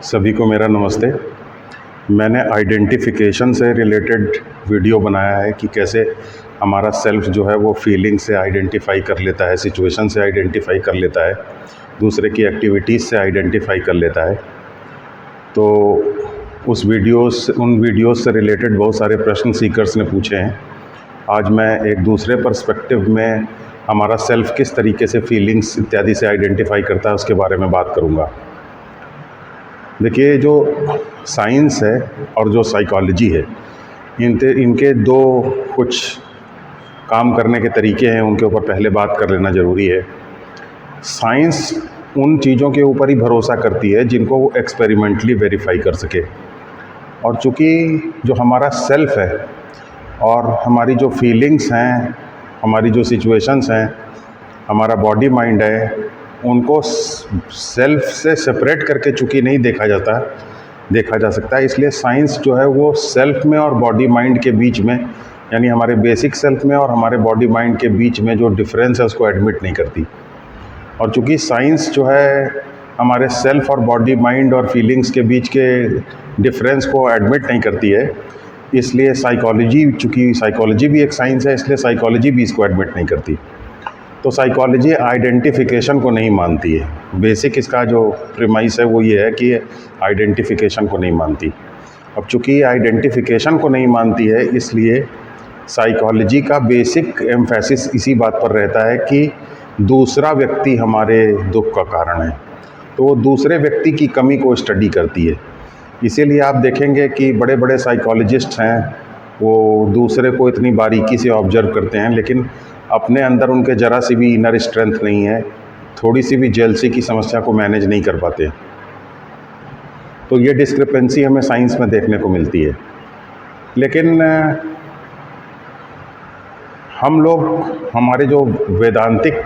सभी को मेरा नमस्ते। मैंने आइडेंटिफिकेशन से रिलेटेड वीडियो बनाया है कि कैसे हमारा सेल्फ जो है वो फीलिंग से आइडेंटिफाई कर लेता है, सिचुएशन से आइडेंटिफाई कर लेता है, दूसरे की एक्टिविटीज़ से आइडेंटिफाई कर लेता है। तो उन वीडियोस से रिलेटेड बहुत सारे प्रश्न सीकर्स ने पूछे हैं। आज मैं एक दूसरे पर्सपेक्टिव में हमारा सेल्फ किस तरीके से फीलिंग्स इत्यादि से आइडेंटिफाई करता है उसके बारे में बात करूँगा। देखिए, जो साइंस है और जो साइकोलॉजी है, इनके दो कुछ काम करने के तरीके हैं, उनके ऊपर पहले बात कर लेना ज़रूरी है। साइंस उन चीज़ों के ऊपर ही भरोसा करती है जिनको वो एक्सपेरिमेंटली वेरीफाई कर सके। और चूँकि जो हमारा सेल्फ है और हमारी जो फीलिंग्स हैं, हमारी जो सिचुएशंस हैं, हमारा बॉडी माइंड है, उनको सेल्फ से सेपरेट करके चूँकि नहीं देखा जा सकता है, इसलिए साइंस जो है वो सेल्फ में और बॉडी माइंड के बीच में, यानी हमारे बेसिक सेल्फ में और हमारे बॉडी माइंड के बीच में जो डिफरेंस है उसको एडमिट नहीं करती। और चूँकि साइंस जो है हमारे सेल्फ और बॉडी माइंड और फीलिंग्स के बीच के डिफरेंस को एडमिट नहीं करती है, इसलिए चूँकि साइकोलॉजी भी एक साइंस है, इसलिए साइकोलॉजी भी इसको एडमिट नहीं करती। तो साइकोलॉजी आइडेंटिफिकेशन को नहीं मानती है। बेसिक इसका जो प्रीमाइस है वो ये है कि आइडेंटिफिकेशन को नहीं मानती। अब चूँकि आइडेंटिफिकेशन को नहीं मानती है, इसलिए साइकोलॉजी का बेसिक एम्फेसिस इसी बात पर रहता है कि दूसरा व्यक्ति हमारे दुख का कारण है, तो वो दूसरे व्यक्ति की कमी को स्टडी करती है। इसीलिए आप देखेंगे कि बड़े बड़े साइकोलॉजिस्ट हैं, वो दूसरे को इतनी बारीकी से ऑब्जर्व करते हैं, लेकिन अपने अंदर उनके ज़रा सी भी इनर स्ट्रेंथ नहीं है, थोड़ी सी भी जेलसी की समस्या को मैनेज नहीं कर पाते। तो ये डिस्क्रिपेंसी हमें साइंस में देखने को मिलती है। लेकिन हम लोग, हमारे जो वेदांतिक,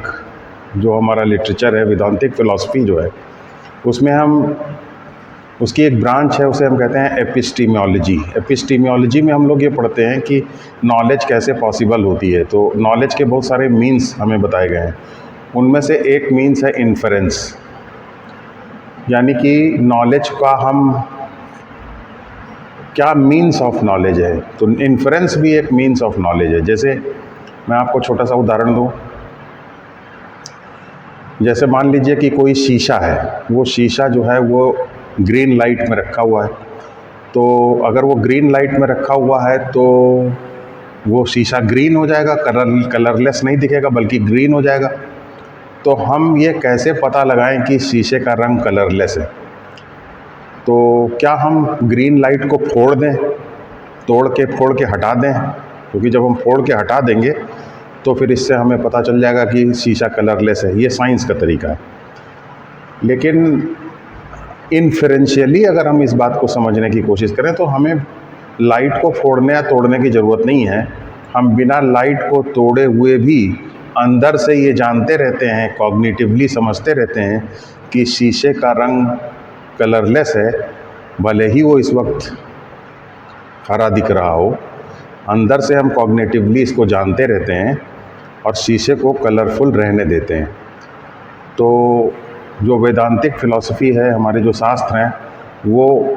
जो हमारा लिटरेचर है, वेदांतिक फ़िलॉसफी जो है, उसमें हम उसकी एक ब्रांच है, उसे हम कहते हैं एपिस्टीमियोलॉजी। एपिस्टीमियोलॉजी में हम लोग ये पढ़ते हैं कि नॉलेज कैसे पॉसिबल होती है। तो नॉलेज के बहुत सारे मीन्स हमें बताए गए हैं। उनमें से एक मीन्स है इन्फरेंस, यानी कि नॉलेज का हम क्या मीन्स ऑफ नॉलेज है। तो इन्फरेंस भी एक मीन्स ऑफ नॉलेज है। जैसे मैं आपको छोटा सा उदाहरण दूँ। जैसे मान लीजिए कि कोई शीशा है, वो शीशा जो है वो ग्रीन लाइट में रखा हुआ है। तो अगर वो ग्रीन लाइट में रखा हुआ है तो वो शीशा ग्रीन हो जाएगा, कलरलेस नहीं दिखेगा बल्कि ग्रीन हो जाएगा। तो हम ये कैसे पता लगाएं कि शीशे का रंग कलरलेस है? तो क्या हम ग्रीन लाइट को फोड़ दें, फोड़ के हटा दें? क्योंकि जब हम फोड़ के हटा देंगे तो फिर इससे हमें पता चल जाएगा कि शीशा कलरलेस है। ये साइंस का तरीका है। लेकिन इन्फरेंशियली अगर हम इस बात को समझने की कोशिश करें तो हमें लाइट को फोड़ने या तोड़ने की ज़रूरत नहीं है। हम बिना लाइट को तोड़े हुए भी अंदर से ये जानते रहते हैं, कॉग्निटिवली समझते रहते हैं कि शीशे का रंग कलरलेस है, भले ही वो इस वक्त हरा दिख रहा हो। अंदर से हम कॉग्निटिवली इसको जानते रहते हैं और शीशे को कलरफुल रहने देते हैं। तो जो वेदांतिक फ़िलॉसफी है, हमारे जो शास्त्र हैं, वो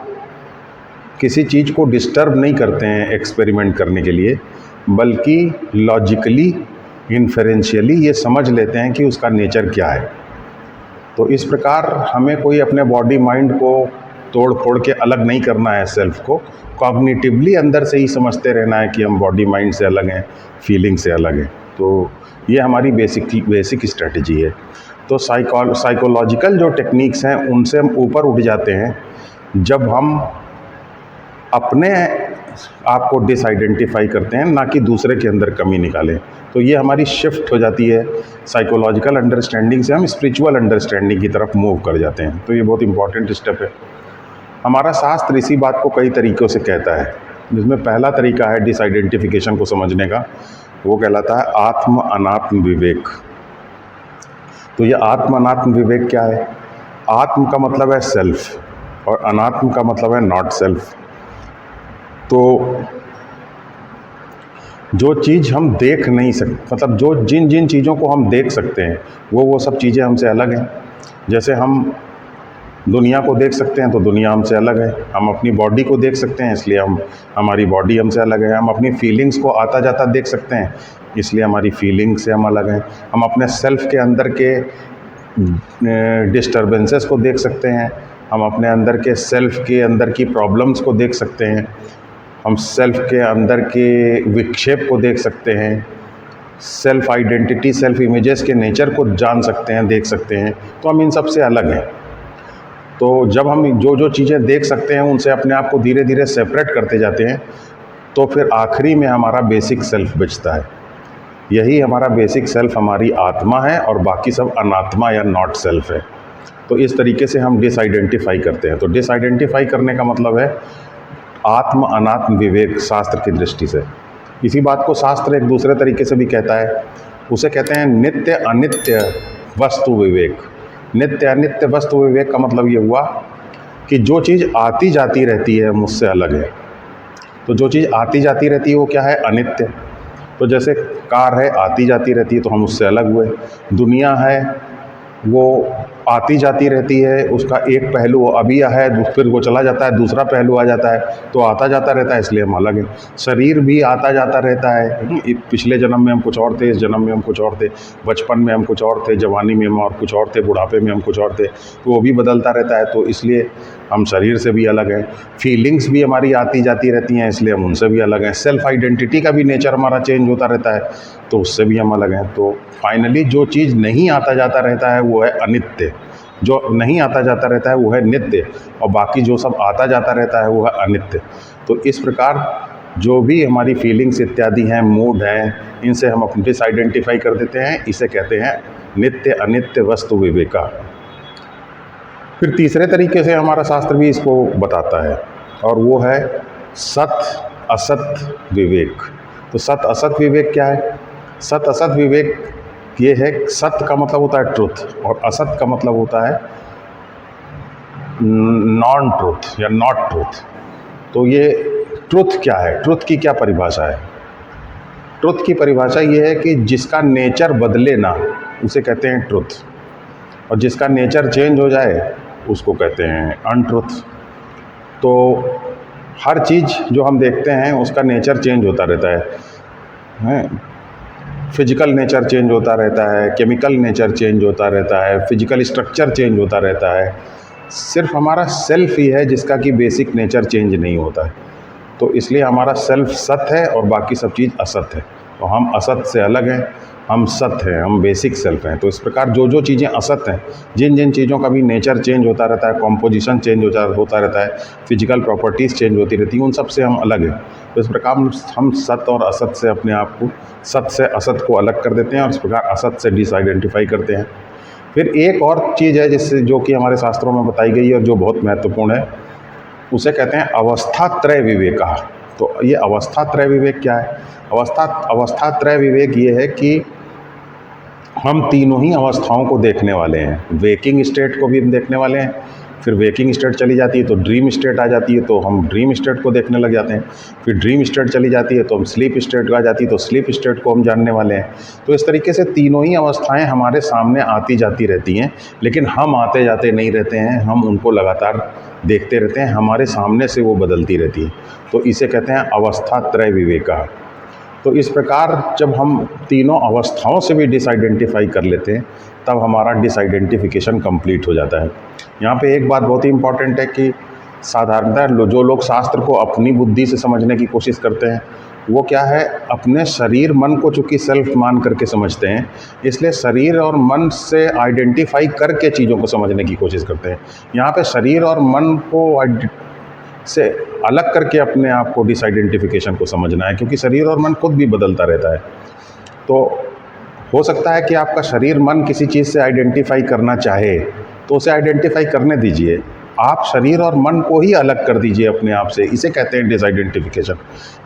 किसी चीज़ को डिस्टर्ब नहीं करते हैं एक्सपेरिमेंट करने के लिए, बल्कि लॉजिकली, इन्फरेंशियली ये समझ लेते हैं कि उसका नेचर क्या है। तो इस प्रकार हमें कोई अपने बॉडी माइंड को तोड़ फोड़ के अलग नहीं करना है। सेल्फ को कॉग्निटिवली अंदर से ही समझते रहना है कि हम बॉडी माइंड से अलग हैं, फीलिंग से अलग हैं। तो ये हमारी बेसिक स्ट्रेटजी है। तो साइकोलॉजिकल जो टेक्निक्स हैं उनसे हम ऊपर उठ जाते हैं जब हम अपने आप को डिसआइडेंटिफाई करते हैं, ना कि दूसरे के अंदर कमी निकालें। तो ये हमारी शिफ्ट हो जाती है, साइकोलॉजिकल अंडरस्टैंडिंग से हम स्पिरिचुअल अंडरस्टैंडिंग की तरफ मूव कर जाते हैं। तो ये बहुत इंपॉर्टेंट स्टेप है। हमारा शास्त्र इसी बात को कई तरीक़ों से कहता है, जिसमें पहला तरीका है डिसआइडेंटिफिकेशन को समझने का, वो कहलाता है आत्म अनात्म विवेक। तो ये आत्म अनात्म विवेक क्या है? आत्म का मतलब है सेल्फ और अनात्म का मतलब है नॉट सेल्फ। तो जो चीज़ हम देख नहीं सकते, मतलब जिन जिन चीज़ों को हम देख सकते हैं वो सब चीज़ें हमसे अलग हैं। जैसे हम दुनिया को देख सकते हैं तो दुनिया हमसे अलग है। हम अपनी बॉडी को देख सकते हैं इसलिए हमारी बॉडी हमसे अलग है। हम अपनी फीलिंग्स को आता जाता देख सकते हैं इसलिए हमारी फीलिंग्स से हम अलग हैं। हम अपने सेल्फ के अंदर के डिस्टर्बेंसेस को देख सकते हैं। हम अपने अंदर के सेल्फ के अंदर की प्रॉब्लम्स को देख सकते हैं। हम सेल्फ के अंदर के विक्षेप को देख सकते हैं। सेल्फ आइडेंटिटी, सेल्फ इमेजेस के नेचर को जान सकते हैं, देख सकते हैं। तो हम इन सब से अलग हैं। तो जब हम जो जो चीज़ें देख सकते हैं उनसे अपने आप को धीरे धीरे सेपरेट करते जाते हैं तो फिर आखिरी में हमारा बेसिक सेल्फ बचता है। यही हमारा बेसिक सेल्फ हमारी आत्मा है और बाकी सब अनात्मा या नॉट सेल्फ है। तो इस तरीके से हम डिसआइडेंटिफाई करते हैं। तो डिसआइडेंटिफाई करने का मतलब है आत्म अनात्म विवेक शास्त्र की दृष्टि से। इसी बात को शास्त्र एक दूसरे तरीके से भी कहता है, उसे कहते हैं नित्य अनित्य वस्तु विवेक। नित्य अनित्य वस्तु विवेक का मतलब ये हुआ कि जो चीज़ आती जाती रहती है मुझसे अलग है। तो जो चीज़ आती जाती रहती है वो क्या है? अनित्य। तो जैसे कार है, आती जाती रहती है तो हम उससे अलग हुए। दुनिया है वो आती जाती रहती है, उसका एक पहलू अभी है, फिर वो चला जाता है, दूसरा पहलू आ जाता है, तो आता जाता रहता है इसलिए हम अलग हैं। शरीर भी आता जाता रहता है। पिछले जन्म में हम कुछ और थे, इस जन्म में हम कुछ और थे, बचपन में हम कुछ और थे, जवानी में हम और कुछ और थे, बुढ़ापे में हम कुछ और थे, तो वो भी बदलता रहता है। तो इसलिए हम शरीर से भी अलग हैं। फीलिंग्स भी हमारी आती जाती रहती हैं इसलिए हम उनसे भी अलग हैं। सेल्फ आइडेंटिटी का भी नेचर हमारा चेंज होता रहता है तो उससे भी हम अलग हैं। तो फाइनली जो चीज़ नहीं आता जाता रहता है वो है अनित्य, जो नहीं आता जाता रहता है वो है नित्य, और बाकी जो सब आता जाता रहता है वो है अनित्य। तो इस प्रकार जो भी हमारी फीलिंग्स इत्यादि हैं, मूड हैं, इनसे हम अपने डिसआइडेंटिफाई कर देते हैं। इसे कहते हैं नित्य अनित्य वस्तु विवेका। फिर तीसरे तरीके से हमारा शास्त्र भी इसको बताता है और वो है सत असत विवेक। तो सत असत विवेक क्या है? सत असत विवेक ये है, सत्य का मतलब होता है ट्रुथ और असत का मतलब होता है नॉन ट्रुथ या नॉट ट्रुथ। तो ये ट्रुथ क्या है? ट्रुथ की क्या परिभाषा है? ट्रुथ की परिभाषा ये है कि जिसका नेचर बदले ना उसे कहते हैं ट्रुथ, और जिसका नेचर चेंज हो जाए उसको कहते हैं अनट्रुथ। तो हर चीज़ जो हम देखते हैं उसका नेचर चेंज होता रहता है। फिजिकल नेचर चेंज होता रहता है, केमिकल नेचर चेंज होता रहता है, फिजिकल स्ट्रक्चर चेंज होता रहता है। सिर्फ हमारा सेल्फ ही है जिसका कि बेसिक नेचर चेंज नहीं होता है। तो इसलिए हमारा सेल्फ सत्य है और बाकी सब चीज़ असत है। तो हम असत से अलग हैं, हम सत्य हैं, हम बेसिक सेल्फ हैं। तो इस प्रकार जो जो चीज़ें असत हैं, जिन जिन चीज़ों का भी नेचर चेंज होता रहता है, कॉम्पोजिशन चेंज होता रहता है, फिजिकल प्रॉपर्टीज़ चेंज होती रहती हैं, उन सब से हम अलग हैं। तो इस प्रकार हम सत्य और असत से अपने आप को, सत्य से असत को अलग कर देते हैं और इस प्रकार असत से डिसआइडेंटिफाई करते हैं। फिर एक और चीज़ है जिससे जो कि हमारे शास्त्रों में बताई गई है और जो बहुत महत्वपूर्ण है, उसे कहते हैं अवस्था त्रय विवेका। तो ये अवस्था त्रय विवेक क्या है? अवस्था त्रय विवेक ये है कि हम तीनों ही अवस्थाओं को देखने वाले हैं। वेकिंग स्टेट को भी हम देखने वाले हैं, फिर वेकिंग स्टेट चली जाती है तो ड्रीम स्टेट आ जाती है तो हम ड्रीम स्टेट को देखने लग जाते हैं, फिर ड्रीम स्टेट चली जाती है तो हम स्लीप स्टेट आ जाती है तो स्लीप स्टेट को हम जानने वाले हैं। तो इस तरीके से तीनों ही अवस्थाएं हमारे सामने आती जाती रहती हैं, लेकिन हम आते जाते नहीं रहते हैं, हम उनको लगातार देखते रहते हैं, हमारे सामने से वो बदलती रहती है। तो इसे कहते हैं अवस्था त्रय विवेका। तो इस प्रकार जब हम तीनों अवस्थाओं से भी डिसआइडेंटिफाई कर लेते हैं तब हमारा डिसआइडेंटिफिकेशन कंप्लीट हो जाता है। यहाँ पे एक बात बहुत ही इम्पॉर्टेंट है कि साधारणतः जो लोग शास्त्र को अपनी बुद्धि से समझने की कोशिश करते हैं वो क्या है, अपने शरीर मन को चूँकि सेल्फ मान करके समझते हैं, इसलिए शरीर और मन से आइडेंटिफाई करके चीज़ों को समझने की कोशिश करते हैं। यहाँ पे शरीर और मन को से अलग करके अपने आप को डिसआइडेंटिफिकेशन को समझना है, क्योंकि शरीर और मन खुद भी बदलता रहता है। तो हो सकता है कि आपका शरीर मन किसी चीज़ से आइडेंटिफाई करना चाहे तो उसे आइडेंटिफाई करने दीजिए, आप शरीर और मन को ही अलग कर दीजिए अपने आप से, इसे कहते हैं डिसआइडेंटिफिकेशन।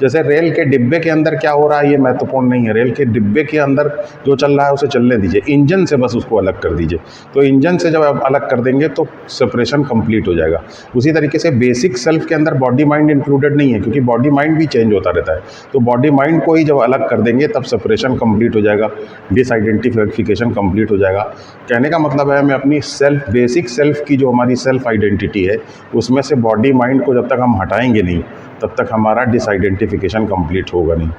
जैसे रेल के डिब्बे के अंदर क्या हो रहा है ये महत्वपूर्ण नहीं है, रेल के डिब्बे के अंदर जो चल रहा है उसे चलने दीजिए, इंजन से बस उसको अलग कर दीजिए। तो इंजन से जब आप अलग कर देंगे तो सेपरेशन कंप्लीट हो जाएगा। उसी तरीके से बेसिक सेल्फ के अंदर बॉडी माइंड इंक्लूडेड नहीं है, क्योंकि बॉडी माइंड भी चेंज होता रहता है। तो बॉडी माइंड को ही जब अलग कर देंगे तब सेपरेशन कंप्लीट हो जाएगा, डिसआइडेंटिफिकेशन कंप्लीट हो जाएगा। कहने का मतलब है हमें अपनी सेल्फ, बेसिक सेल्फ की जो हमारी सेल्फ आइडेंटिटी है उसमें से बॉडी माइंड को जब तक हम हटाएंगे नहीं तब तक हमारा डिसआइडेंटिफिकेशन कंप्लीट होगा नहीं।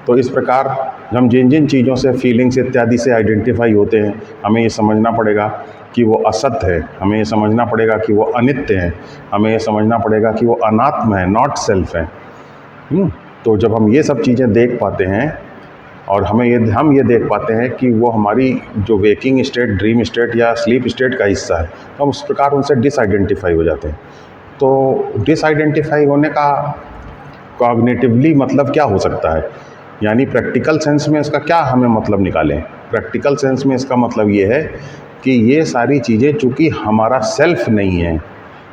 तो इस प्रकार हम जिन जिन चीज़ों से, फीलिंग्स इत्यादि से आइडेंटिफाई होते हैं, हमें ये समझना पड़ेगा कि वो असत है, हमें ये समझना पड़ेगा कि वो अनित्य है, हमें ये समझना पड़ेगा कि वो अनात्म है, नॉट सेल्फ है। तो जब हम ये सब चीज़ें देख पाते हैं और हम ये देख पाते हैं कि वो हमारी जो वेकिंग स्टेट, ड्रीम स्टेट या स्लीप स्टेट का हिस्सा है, तो हम उस प्रकार उनसे डिसआइडेंटिफाई हो जाते हैं। तो डिसआइडेंटिफाई होने का कॉग्निटिवली मतलब क्या हो सकता है, यानी प्रैक्टिकल सेंस में इसका क्या हमें मतलब निकालें। प्रैक्टिकल सेंस में इसका मतलब ये है कि ये सारी चीज़ें चूँकि हमारा सेल्फ नहीं है,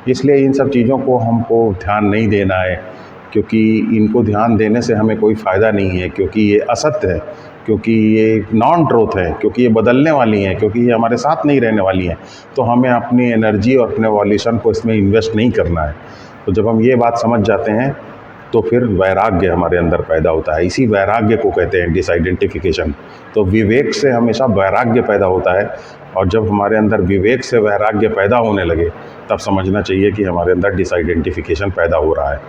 इसलिए इन सब चीज़ों को हमको ध्यान नहीं देना है, क्योंकि इनको ध्यान देने से हमें कोई फ़ायदा नहीं है, क्योंकि ये असत्य है, क्योंकि ये नॉन ट्रूथ है, क्योंकि ये बदलने वाली हैं, क्योंकि ये हमारे साथ नहीं रहने वाली हैं। तो हमें अपनी एनर्जी और अपने वॉल्यूशन को इसमें इन्वेस्ट नहीं करना है। तो जब हम ये बात समझ जाते हैं तो फिर वैराग्य हमारे अंदर पैदा होता है। इसी वैराग्य को कहते हैं डिसआइडेंटिफिकेशन। तो विवेक से हमेशा वैराग्य पैदा होता है, और जब हमारे अंदर विवेक से वैराग्य पैदा होने लगे तब समझना चाहिए कि हमारे अंदर डिसआइडेंटिफिकेशन पैदा हो रहा है।